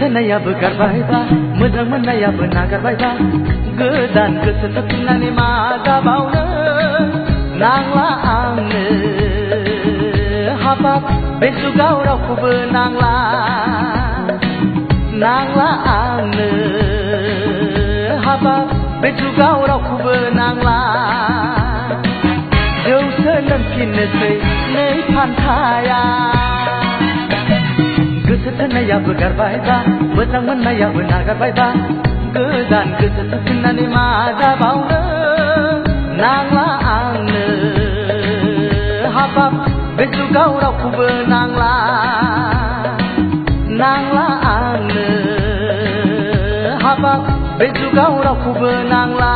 थोनायाबो गारबायबा मोजां मोननायाबो नागारबायबा गोदान गोसो थोफिननानै मा जाबावनो नांला आंनो हाबाब बे जुगाव रावखौबो नांला नांला आंनो हाबाब बे जुगाव रावखौबो नांला जौसो लोंफिननोसै नै फान्थाया गोसो थोनायाबो गारबायबा मोजां मोननायाबो नागारबायबा गोदान गोसो थोफिननानै मा जाबावनो नांला आंनो हाबाब बे जुगाव रावखौबो नांला नांला आंनो हाबाब बे जुगाव रावखौबो नांला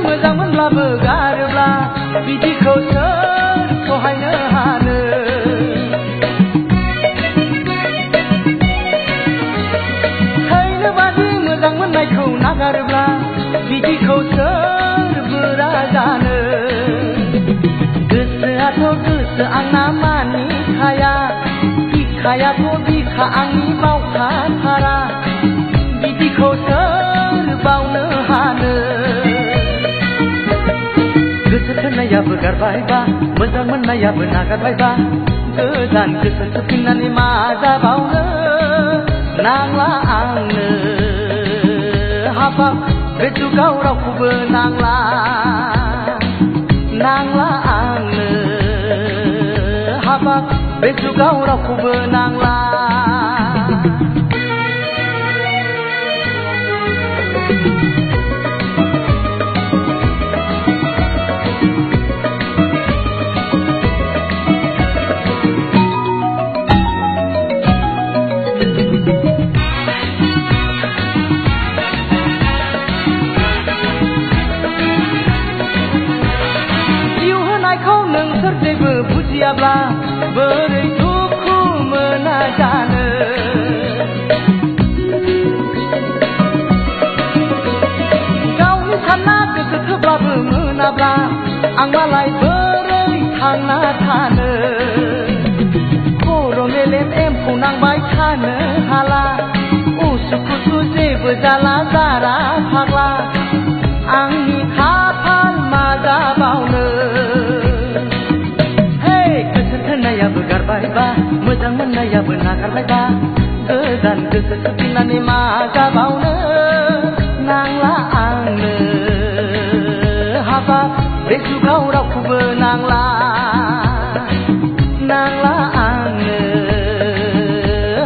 मोजां मोनब्लाबो गारोब्ला बिदिखौ सोर सहायनो हानो थैनो बादि मोजां मोननायखौ नागारोब्ला बिदिखौ सोर गोरा जानो गोसोआथ' गोसो आंना मानिखाया बिखायाथ' बिखा आंनि मावखाथारा बिदिखौ सोर बावनो हानो गोसो थोनायाबो गारबायबा मोजां मोननायाबो नागारबायबा गोदान गोसो थोफिननानै मा जाबावनो नांला आंनो हाबाब बे जुगाव रावखौबो नांला नांला आंनो हाबाब बे जुगाव रावखौबो नांला नोंसोर जेबो बुजियाब्ला बोरै दुखु मोना जानो गावनि सानना गोसो थोब्लाबो मोनाब्ला आं मालाय बोरै थांना थानो खर' मेलेम एम्फौ नांबाय थानो हाला उसु खुसु जेबो जाला जारा फाग्ला आंनि खाफाल मा जाबावनो थोनायाबो गारबायबा मोजां मोननायाबो नागारबायबा गोदान गोसो थोफिननानै मा जाबावनो नांला आंनो हाबाब बे जुगाव रावखौबो नांला नांला आंनो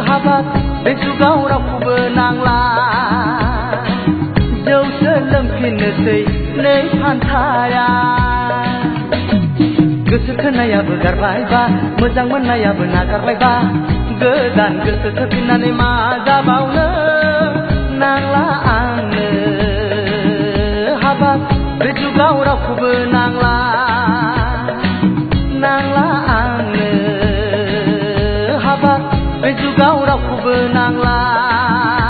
हाबाब बे जुगाव रावखौबो नांला जौसो लोंफिननोसै नै फान्थाया गोसो थोनायाबो गारबायबा मोजां मोननायाबो नागारबायबा गोदान गोसो थोफिननानै मा जाबावनो नांला आंनो हाबाब बे जुगाव रावखौबो नांला